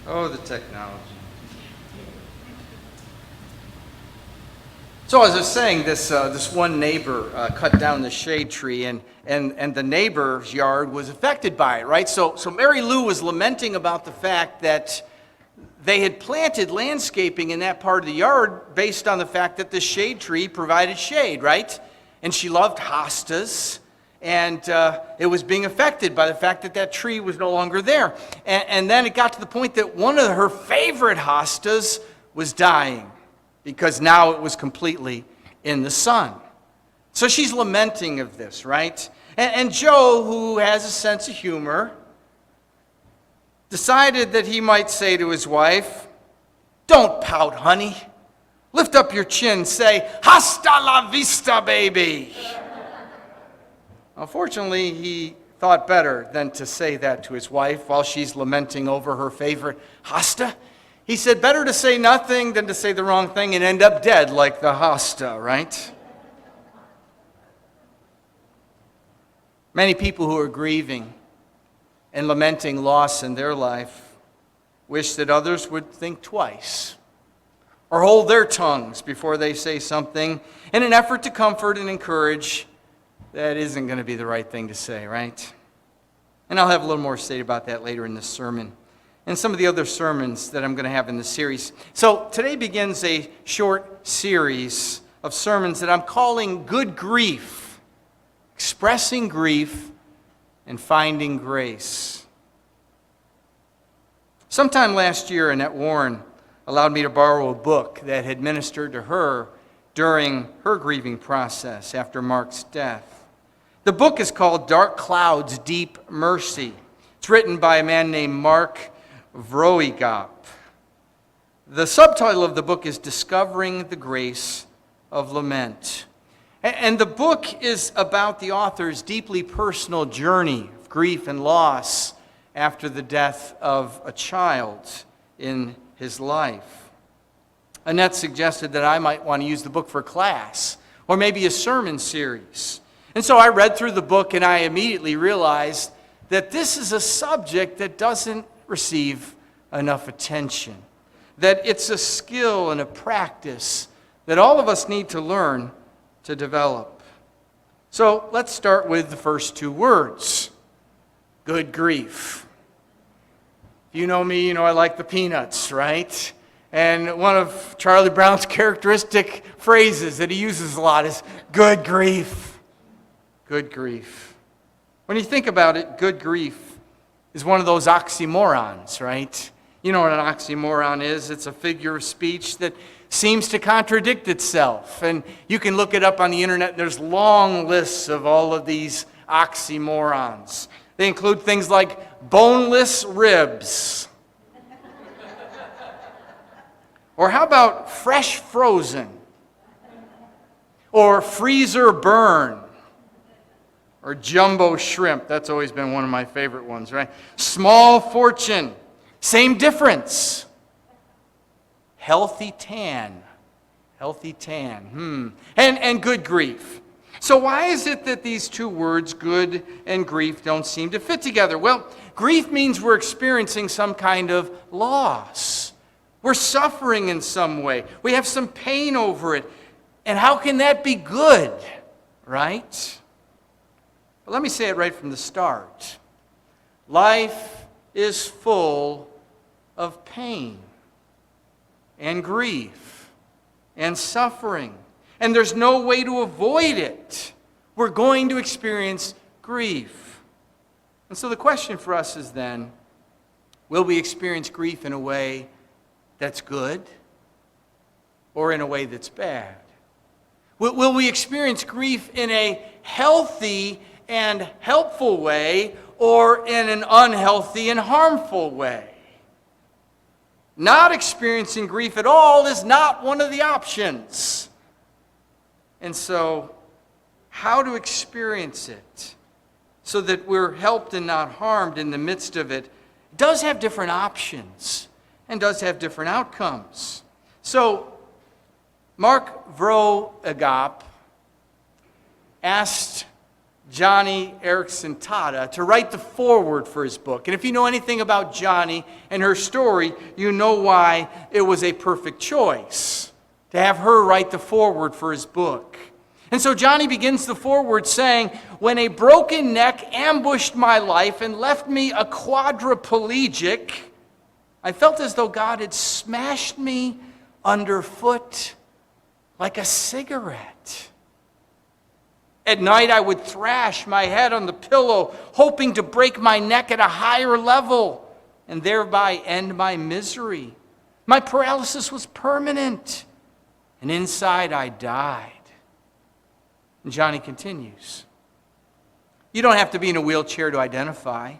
Oh, the technology. So as I was saying, this one neighbor cut down the shade tree, and the neighbor's yard was affected by it, right? So Mary Lou was lamenting about the fact that they had planted landscaping in that part of the yard based on the fact that the shade tree provided shade, right? And she loved hostas, and it was being affected by the fact that that tree was no longer there. And then it got to the point that one of her favorite hostas was dying, because now it was completely in the sun. So she's lamenting of this, right? And Joe, who has a sense of humor, decided that he might say to his wife, "Don't pout, honey. Lift up your chin, say, hasta la vista, baby." Unfortunately, he thought better than to say that to his wife while she's lamenting over her favorite hosta. He said, better to say nothing than to say the wrong thing and end up dead like the hosta, right? Many people who are grieving and lamenting loss in their life wish that others would think twice or hold their tongues before they say something in an effort to comfort and encourage that isn't going to be the right thing to say, right? And I'll have a little more to say about that later in this sermon and some of the other sermons that I'm going to have in this series. So today begins a short series of sermons that I'm calling Good Grief, Expressing Grief and Finding Grace. Sometime last year, Annette Warren allowed me to borrow a book that had ministered to her during her grieving process after Mark's death. The book is called Dark Clouds, Deep Mercy. It's written by a man named Mark Vroegop. The subtitle of the book is Discovering the Grace of Lament. And the book is about the author's deeply personal journey of grief and loss after the death of a child in his life. Annette suggested that I might want to use the book for class or maybe a sermon series. And so I read through the book and I immediately realized that this is a subject that doesn't receive enough attention, that it's a skill and a practice that all of us need to learn to develop. So let's start with the first two words, good grief. You know me, you know I like the Peanuts, right? And one of Charlie Brown's characteristic phrases that he uses a lot is good grief. Good grief. When you think about it, good grief is one of those oxymorons, right? You know what an oxymoron is? It's a figure of speech that seems to contradict itself. And you can look it up on the internet. There's long lists of all of these oxymorons. They include things like boneless ribs. Or how about fresh frozen? Or freezer burn? Or jumbo shrimp. That's always been one of my favorite ones, right? Small fortune. Same difference. Healthy tan. Healthy tan. And good grief. So why is it that these two words, good and grief, don't seem to fit together? Well, grief means we're experiencing some kind of loss. We're suffering in some way. We have some pain over it. And how can that be good, right? But let me say it right from the start. Life is full of pain and grief and suffering. And there's no way to avoid it. We're going to experience grief. And so the question for us is then, will we experience grief in a way that's good or in a way that's bad? Will we experience grief in a healthy and helpful way or in an unhealthy and harmful way? Not experiencing grief at all is not one of the options. And so, how to experience it so that we're helped and not harmed in the midst of it does have different options and does have different outcomes. So, Mark Vroegop asked Johnny Erickson Tada to write the foreword for his book. And if you know anything about Johnny and her story, you know why it was a perfect choice to have her write the foreword for his book. And so Johnny begins the foreword saying, "When a broken neck ambushed my life and left me a quadriplegic, I felt as though God had smashed me underfoot like a cigarette. At night I would thrash my head on the pillow, hoping to break my neck at a higher level and thereby end my misery. My paralysis was permanent, and inside I died." And Johnny continues, "You don't have to be in a wheelchair to identify.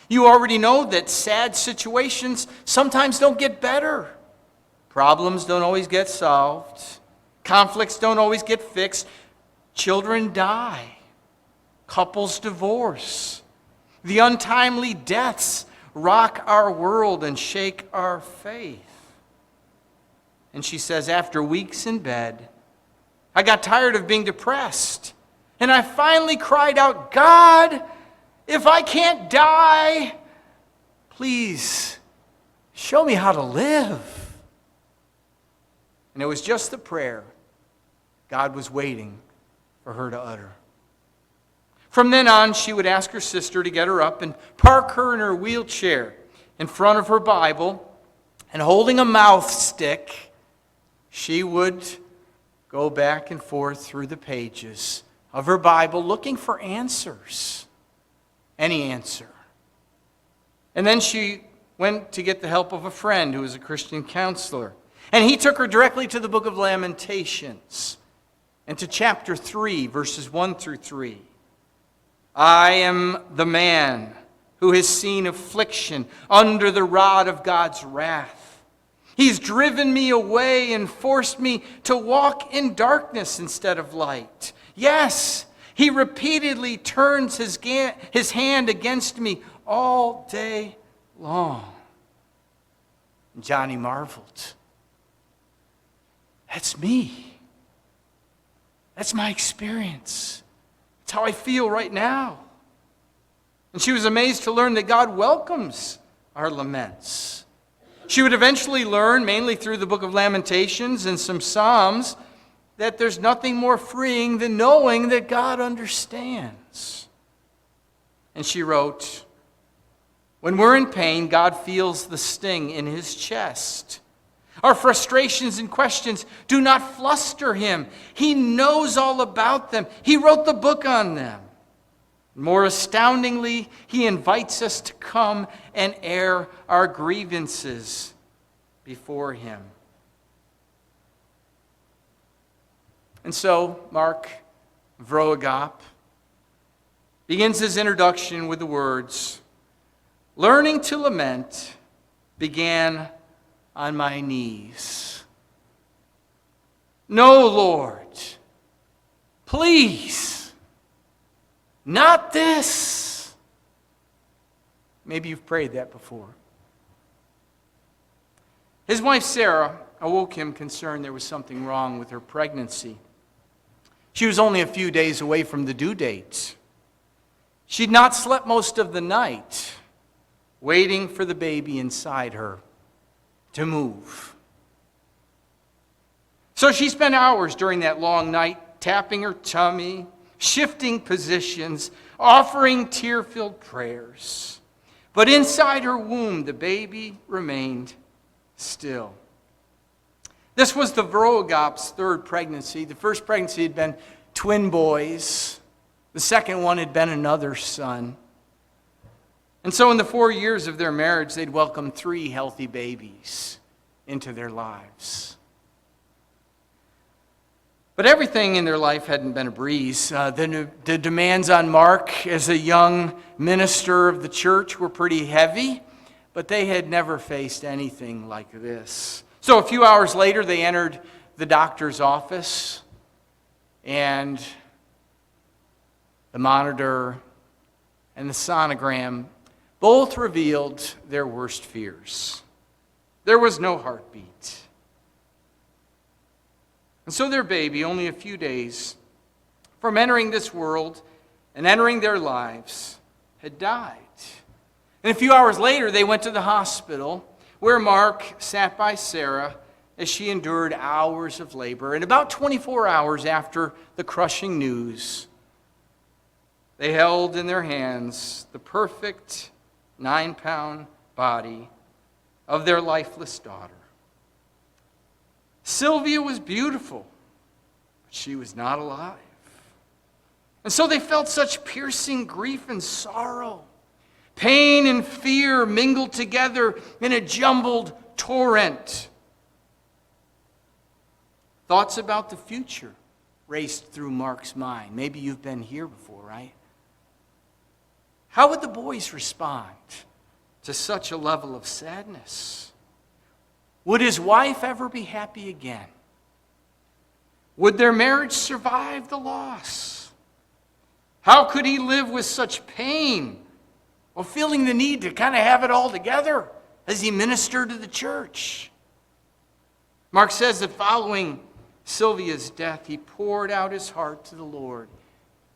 You already know that sad situations sometimes don't get better. Problems don't always get solved. Conflicts don't always get fixed. Children die. Couples divorce. The untimely deaths rock our world and shake our faith." And she says, "After weeks in bed, I got tired of being depressed, and I finally cried out, 'God, if I can't die, please show me how to live.' And it was just the prayer God was waiting for her to utter. From then on, she would ask her sister to get her up and park her in her wheelchair in front of her Bible, and holding a mouth stick, she would go back and forth through the pages of her Bible looking for answers, any answer. And then she went to get the help of a friend who was a Christian counselor. And he took her directly to the book of Lamentations and to chapter 3, verses 1 through 3. "I am the man who has seen affliction under the rod of God's wrath. He's driven me away and forced me to walk in darkness instead of light. Yes, he repeatedly turns his hand against me all day long." And Johnny marveled. That's me. That's my experience. It's how I feel right now. And she was amazed to learn that God welcomes our laments. She would eventually learn, mainly through the book of Lamentations and some Psalms, that there's nothing more freeing than knowing that God understands. And she wrote, "When we're in pain, God feels the sting in his chest. Our frustrations and questions do not fluster him. He knows all about them. He wrote the book on them. More astoundingly, he invites us to come and air our grievances before him." And so, Mark Vroegop begins his introduction with the words, "Learning to lament began on my knees. No, Lord, please, not this." Maybe you've prayed that before. His wife Sarah awoke him concerned there was something wrong with her pregnancy. She was only a few days away from the due date. She'd not slept most of the night, waiting for the baby inside her to move. So she spent hours during that long night tapping her tummy, shifting positions, offering tear-filled prayers. But inside her womb, the baby remained still. This was the Vroegop's third pregnancy. The first pregnancy had been twin boys. The second one had been another son. And so in the 4 years of their marriage, they'd welcomed 3 healthy babies into their lives. But everything in their life hadn't been a breeze. The demands on Mark as a young minister of the church were pretty heavy, but they had never faced anything like this. So a few hours later, they entered the doctor's office, and the monitor and the sonogram both revealed their worst fears. There was no heartbeat. And so their baby, only a few days from entering this world and entering their lives, had died. And a few hours later, they went to the hospital where Mark sat by Sarah as she endured hours of labor. And about 24 hours after the crushing news, they held in their hands the perfect 9-pound body of their lifeless daughter. Sylvia was beautiful, but she was not alive. And so they felt such piercing grief and sorrow. Pain and fear mingled together in a jumbled torrent. Thoughts about the future raced through Mark's mind. Maybe you've been here before, right? How would the boys respond to such a level of sadness? Would his wife ever be happy again? Would their marriage survive the loss? How could he live with such pain while feeling the need to kind of have it all together as he ministered to the church? Mark says that following Sylvia's death, he poured out his heart to the Lord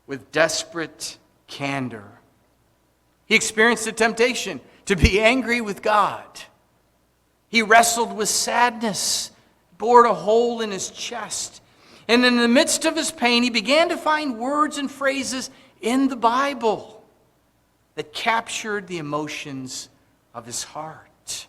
with desperate candor. He experienced the temptation to be angry with God. He wrestled with sadness, bored a hole in his chest. And in the midst of his pain, he began to find words and phrases in the Bible that captured the emotions of his heart.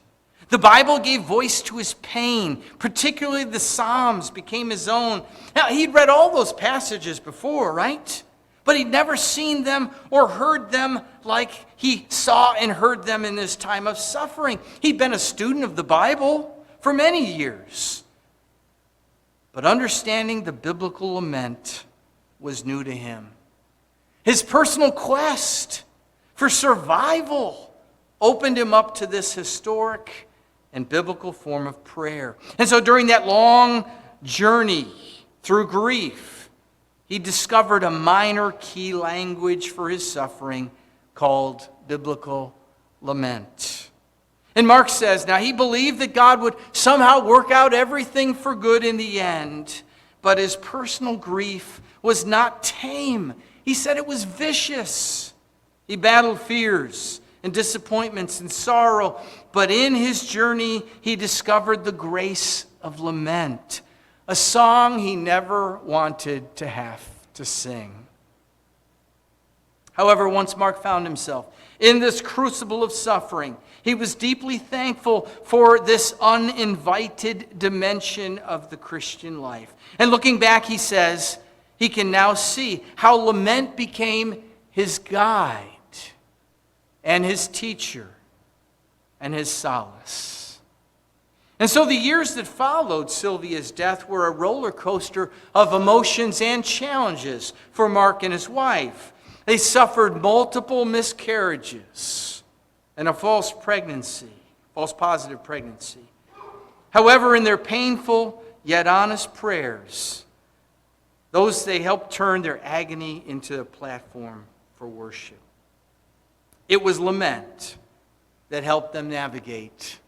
The Bible gave voice to his pain, particularly the Psalms became his own. Now, he'd read all those passages before, right? But he'd never seen them or heard them like he saw and heard them in this time of suffering. He'd been a student of the Bible for many years. But understanding the biblical lament was new to him. His personal quest for survival opened him up to this historic and biblical form of prayer. And so during that long journey through grief, he discovered a minor key language for his suffering called biblical lament. And Mark says, now he believed that God would somehow work out everything for good in the end, but his personal grief was not tame. He said it was vicious. He battled fears and disappointments and sorrow, but in his journey he discovered the grace of lament, a song he never wanted to have to sing. However, once Mark found himself in this crucible of suffering, he was deeply thankful for this uninvited dimension of the Christian life. And looking back, he says, he can now see how lament became his guide and his teacher and his solace. And so the years that followed Sylvia's death were a roller coaster of emotions and challenges for Mark and his wife. They suffered multiple miscarriages and a false positive pregnancy. However, in their painful yet honest prayers, they helped turn their agony into a platform for worship. It was lament that helped them navigate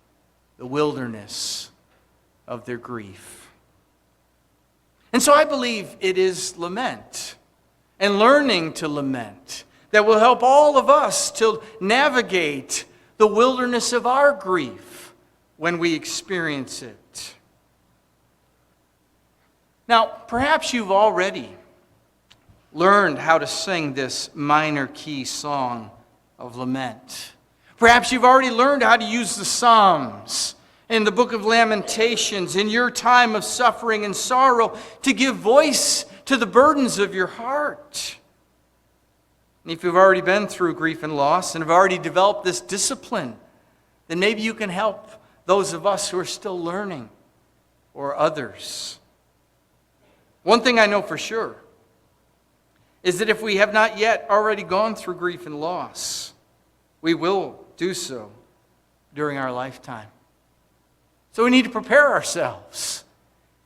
the wilderness of their grief. And so I believe it is lament and learning to lament that will help all of us to navigate the wilderness of our grief when we experience it. Now, perhaps you've already learned how to sing this minor key song of lament. Perhaps you've already learned how to use the Psalms and the book of Lamentations in your time of suffering and sorrow to give voice to the burdens of your heart. And if you've already been through grief and loss and have already developed this discipline, then maybe you can help those of us who are still learning or others. One thing I know for sure is that if we have not yet already gone through grief and loss, we will do so during our lifetime. So we need to prepare ourselves.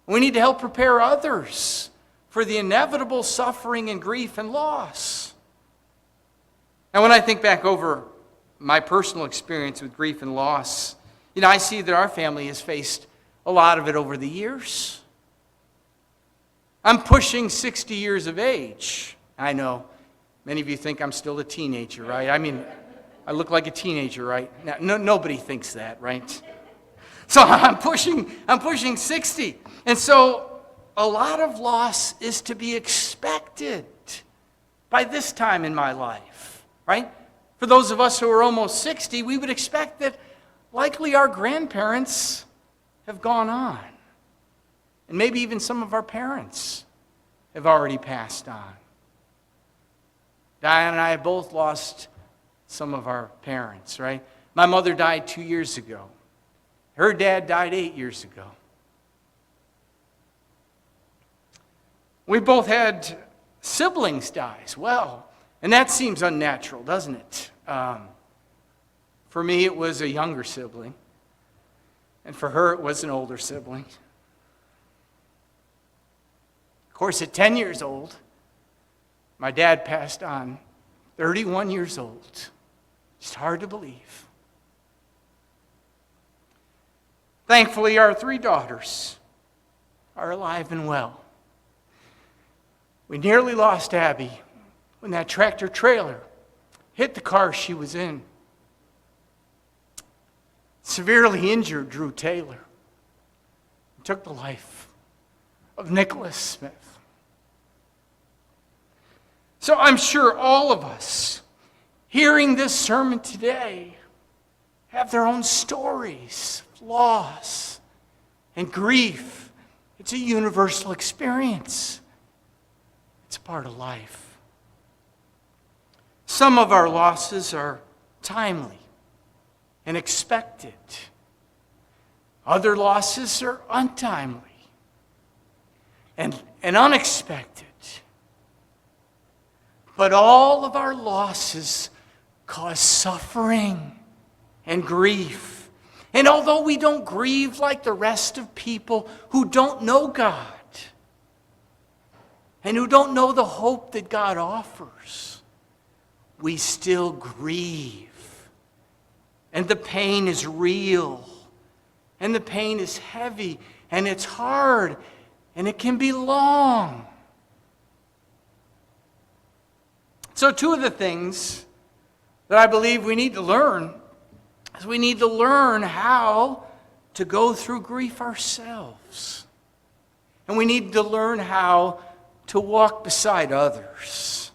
We need to help prepare others for the inevitable suffering and grief and loss. And when I think back over my personal experience with grief and loss, I see that our family has faced a lot of it over the years. I'm pushing 60 years of age. I know Many of you think I'm still a teenager, right? I mean, I look like a teenager, right? Now, nobody thinks that, right? So I'm pushing 60. And so a lot of loss is to be expected by this time in my life, right? For those of us who are almost 60, we would expect that likely our grandparents have gone on. And maybe even some of our parents have already passed on. Diane and I have both lost some of our parents, right? My mother died 2 years ago. Her dad died 8 years ago. We both had siblings die as well. And that seems unnatural, doesn't it? For me, it was a younger sibling. And for her, it was an older sibling. Of course, at 10 years old, my dad passed on, 31 years old. It's hard to believe. Thankfully, our 3 daughters are alive and well. We nearly lost Abby when that tractor trailer hit the car she was in. Severely injured Drew Taylor. It took the life of Nicholas Smith. So I'm sure all of us hearing this sermon today have their own stories of loss and grief. It's a universal experience. It's a part of life. Some of our losses are timely and expected. Other losses are untimely and unexpected. But all of our losses cause suffering and grief. And although we don't grieve like the rest of people who don't know God and who don't know the hope that God offers, we still grieve. And the pain is real. And the pain is heavy. And it's hard. And it can be long. So 2 of the things that I believe we need to learn is we need to learn how to go through grief ourselves. And we need to learn how to walk beside others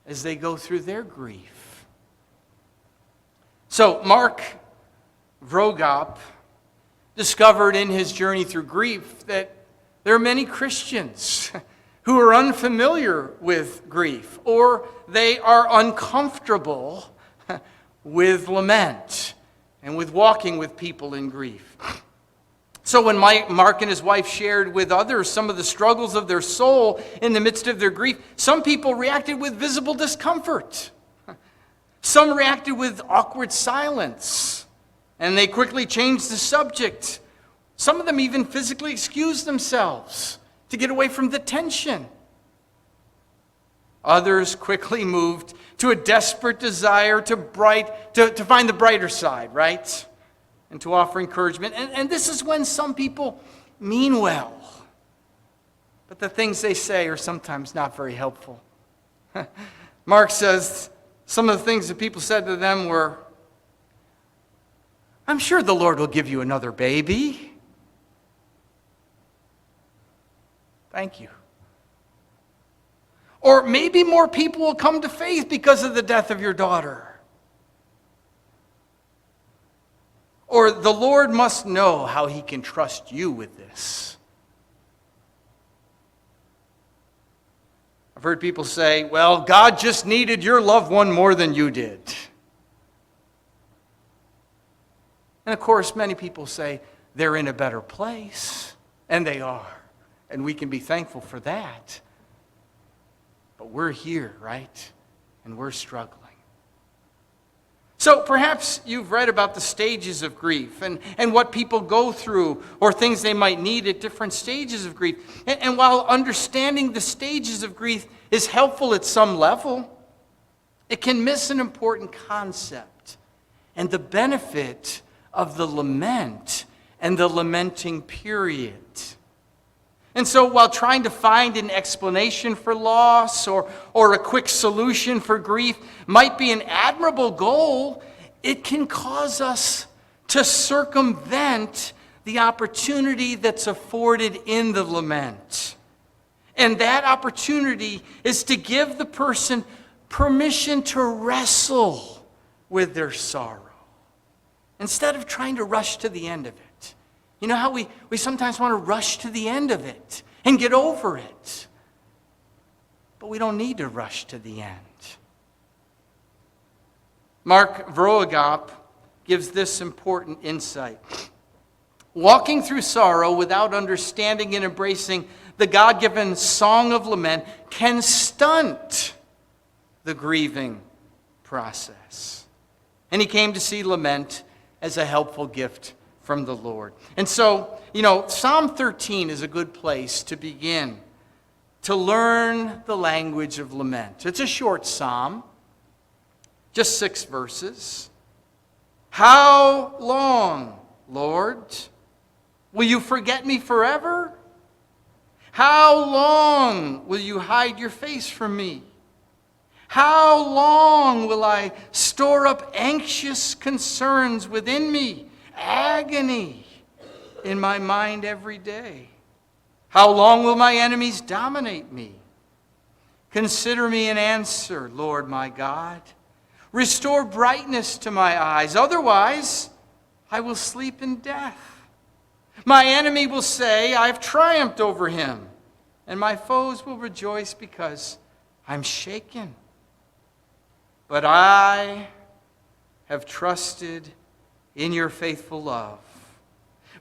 as they go through their grief. So Mark Vrogop discovered in his journey through grief that there are many Christians who are unfamiliar with grief, or they are uncomfortable with lament and with walking with people in grief. So when Mark and his wife shared with others some of the struggles of their soul in the midst of their grief, some people reacted with visible discomfort. Some reacted with awkward silence, and they quickly changed the subject. Some of them even physically excused themselves to get away from the tension. Others quickly moved to a desperate desire to find the brighter side, right? And to offer encouragement. And this is when some people mean well, but the things they say are sometimes not very helpful. Mark says some of the things that people said to them were, "I'm sure the Lord will give you another baby." Thank you. Or maybe more people will come to faith because of the death of your daughter. Or the Lord must know how he can trust you with this. I've heard people say, well, God just needed your loved one more than you did. And of course, many people say they're in a better place, and they are. And we can be thankful for that. But we're here, right? And we're struggling. So perhaps you've read about the stages of grief and what people go through or things they might need at different stages of grief. And while understanding the stages of grief is helpful at some level, it can miss an important concept and the benefit of the lament and the lamenting period. And so while trying to find an explanation for loss or a quick solution for grief might be an admirable goal, it can cause us to circumvent the opportunity that's afforded in the lament. And that opportunity is to give the person permission to wrestle with their sorrow instead of trying to rush to the end of it. You know how we sometimes want to rush to the end of it and get over it. But we don't need to rush to the end. Mark Vroegop gives this important insight. Walking through sorrow without understanding and embracing the God-given song of lament can stunt the grieving process. And he came to see lament as a helpful gift from the Lord. And so, Psalm 13 is a good place to begin to learn the language of lament. It's a short psalm, just 6 verses. How long, Lord, will you forget me forever? How long will you hide your face from me? How long will I store up anxious concerns within me? Agony in my mind every day. How long will my enemies dominate me? Consider me and answer, Lord my God. Restore brightness to my eyes, otherwise I will sleep in death. My enemy will say, I have triumphed over him, and my foes will rejoice because I'm shaken. But I have trusted in your faithful love.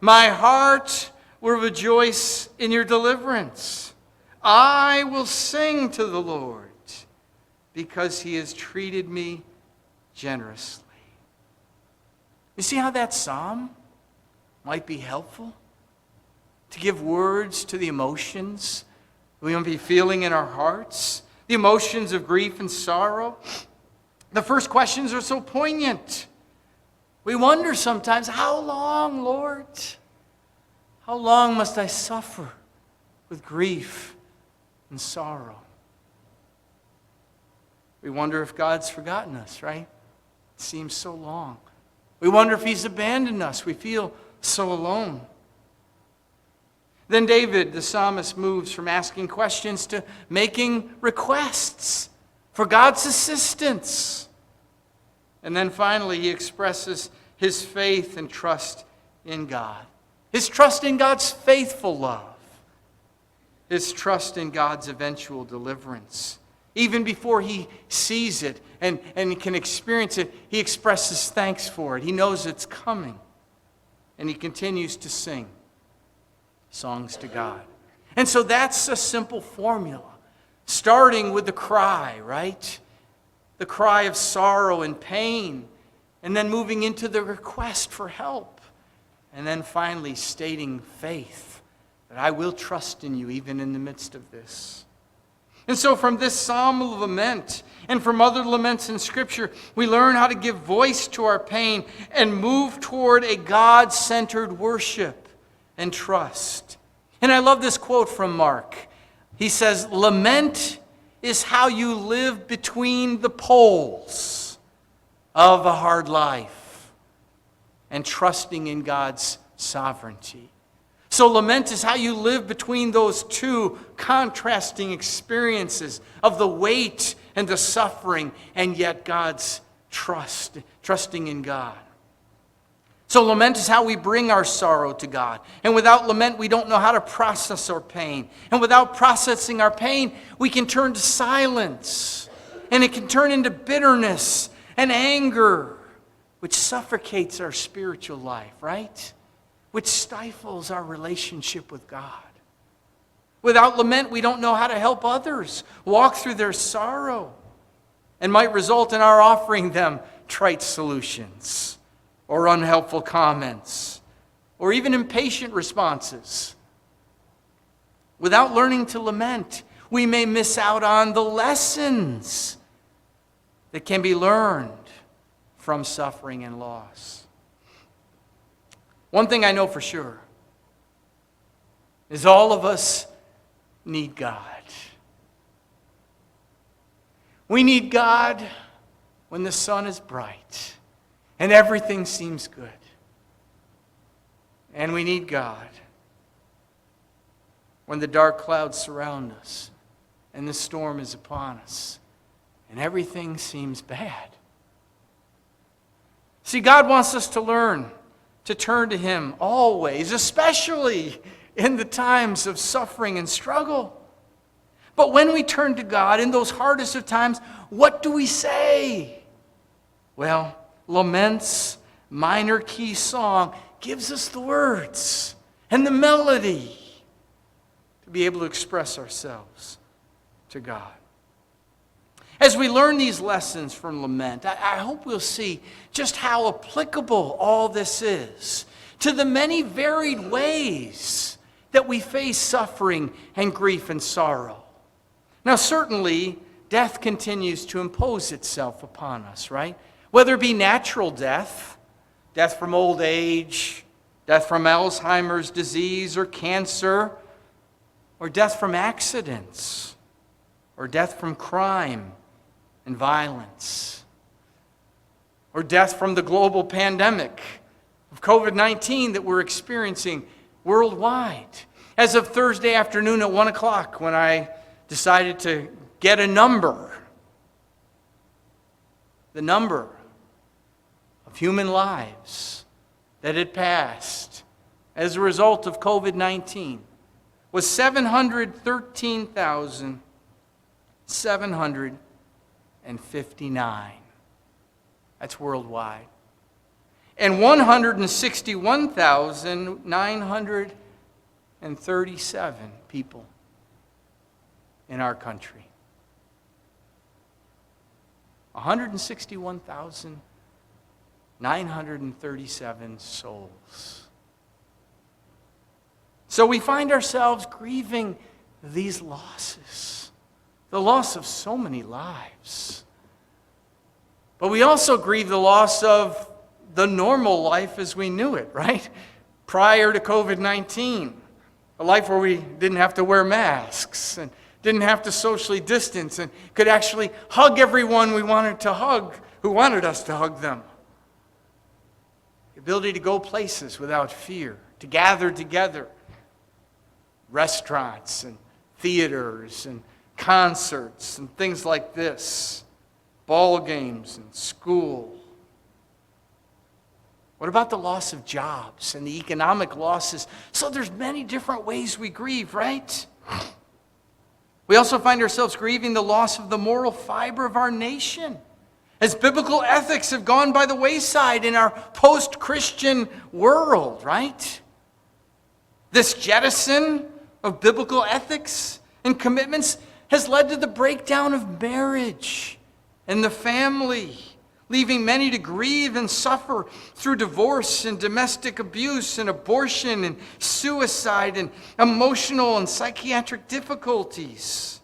My heart will rejoice in your deliverance. I will sing to the Lord because he has treated me generously. You see how that psalm might be helpful? To give words to the emotions we might be feeling in our hearts, the emotions of grief and sorrow. The first questions are so poignant. We wonder sometimes, how long, Lord? How long must I suffer with grief and sorrow? We wonder if God's forgotten us, right? It seems so long. We wonder if he's abandoned us. We feel so alone. Then David, the psalmist, moves from asking questions to making requests for God's assistance. And then finally, he expresses his faith and trust in God. His trust in God's faithful love. His trust in God's eventual deliverance. Even before he sees it and can experience it, he expresses thanks for it. He knows it's coming. And he continues to sing songs to God. And so that's a simple formula. Starting with the cry, right? The cry of sorrow and pain, and then moving into the request for help, and then finally stating faith that I will trust in you even in the midst of this. And so from this psalm of lament and from other laments in Scripture, we learn how to give voice to our pain and move toward a God-centered worship and trust. And I love this quote from Mark. He says, lament is how you live between the poles of a hard life and trusting in God's sovereignty. So lament is how you live between those two contrasting experiences of the weight and the suffering and yet God's trusting in God. So lament is how we bring our sorrow to God. And without lament, we don't know how to process our pain. And without processing our pain, we can turn to silence. And it can turn into bitterness and anger, which suffocates our spiritual life, right? Which stifles our relationship with God. Without lament, we don't know how to help others walk through their sorrow and might result in our offering them trite solutions or unhelpful comments or even impatient responses. Without learning to lament, we may miss out on the lessons that can be learned from suffering and loss. One thing I know for sure is all of us need God. We need God when the sun is bright and everything seems good. And we need God when the dark clouds surround us and the storm is upon us and everything seems bad. See, God wants us to learn to turn to Him always, especially in the times of suffering and struggle. But when we turn to God in those hardest of times, what do we say? Well, Lament's minor key song gives us the words and the melody to be able to express ourselves to God. As we learn these lessons from Lament, I hope we'll see just how applicable all this is to the many varied ways that we face suffering and grief and sorrow. Now, certainly, death continues to impose itself upon us, right? Whether it be natural death, death from old age, death from Alzheimer's disease or cancer, or death from accidents, or death from crime and violence, or death from the global pandemic of COVID-19 that we're experiencing worldwide. As of Thursday afternoon at 1 o'clock, when I decided to get a number, the number of human lives that had passed as a result of COVID-19 was 713,759. That's worldwide. And 161,937 people in our country. 161,937 souls. So we find ourselves grieving these losses, the loss of so many lives. But we also grieve the loss of the normal life as we knew it, right? Prior to COVID-19. A life where we didn't have to wear masks and didn't have to socially distance and could actually hug everyone we wanted to hug who wanted us to hug them. The ability to go places without fear, to gather together. Restaurants and theaters and concerts and things like this. Ball games and school. What about the loss of jobs and the economic losses? So there's many different ways we grieve, right? We also find ourselves grieving the loss of the moral fiber of our nation, as biblical ethics have gone by the wayside in our post-Christian world, right? This jettison of biblical ethics and commitments has led to the breakdown of marriage and the family, leaving many to grieve and suffer through divorce and domestic abuse and abortion and suicide and emotional and psychiatric difficulties.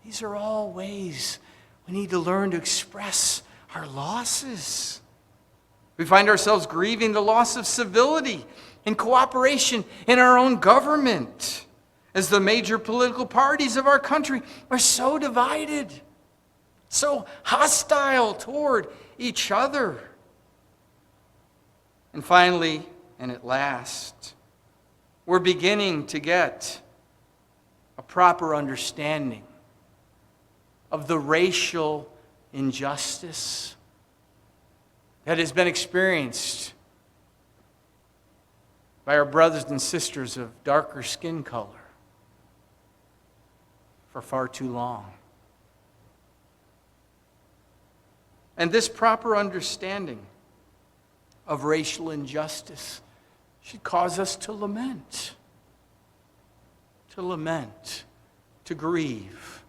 These are all ways we need to learn to express our losses. We find ourselves grieving the loss of civility and cooperation in our own government, as the major political parties of our country are so divided, so hostile toward each other. And finally, and at last, we're beginning to get a proper understanding of the racial injustice that has been experienced by our brothers and sisters of darker skin color for far too long. And this proper understanding of racial injustice should cause us to lament, to grieve.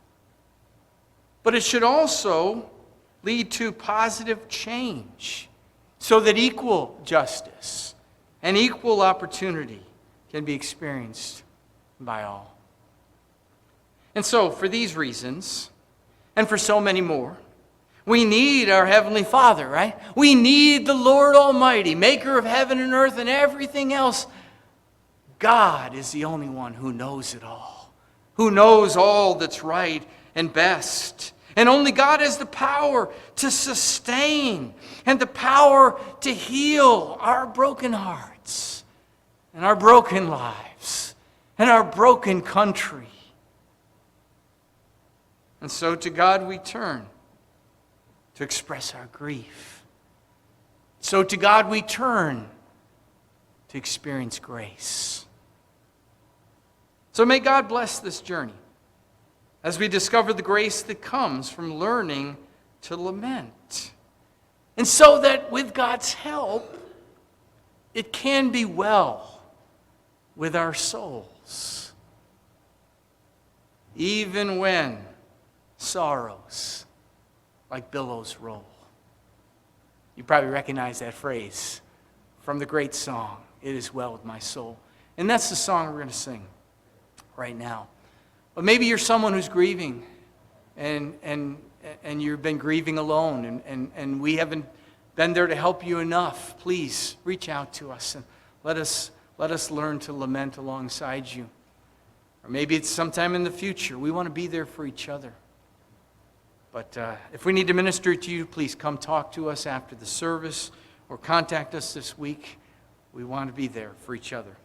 But it should also lead to positive change so that equal justice and equal opportunity can be experienced by all. And so, for these reasons, and for so many more, we need our Heavenly Father, right? We need the Lord Almighty, maker of heaven and earth and everything else. God is the only one who knows it all, who knows all that's right and best. And only God has the power to sustain and the power to heal our broken hearts and our broken lives and our broken country. And so to God we turn to express our grief. So to God we turn to experience grace. So may God bless this journey as we discover the grace that comes from learning to lament. And so that with God's help, it can be well with our souls, even when sorrows like billows roll. You probably recognize that phrase from the great song, "It Is Well With My Soul." And that's the song we're going to sing right now. But maybe you're someone who's grieving and you've been grieving alone and we haven't been there to help you enough. Please reach out to us and let us learn to lament alongside you. Or maybe it's sometime in the future. We want to be there for each other. But if we need to minister to you, please come talk to us after the service or contact us this week. We want to be there for each other.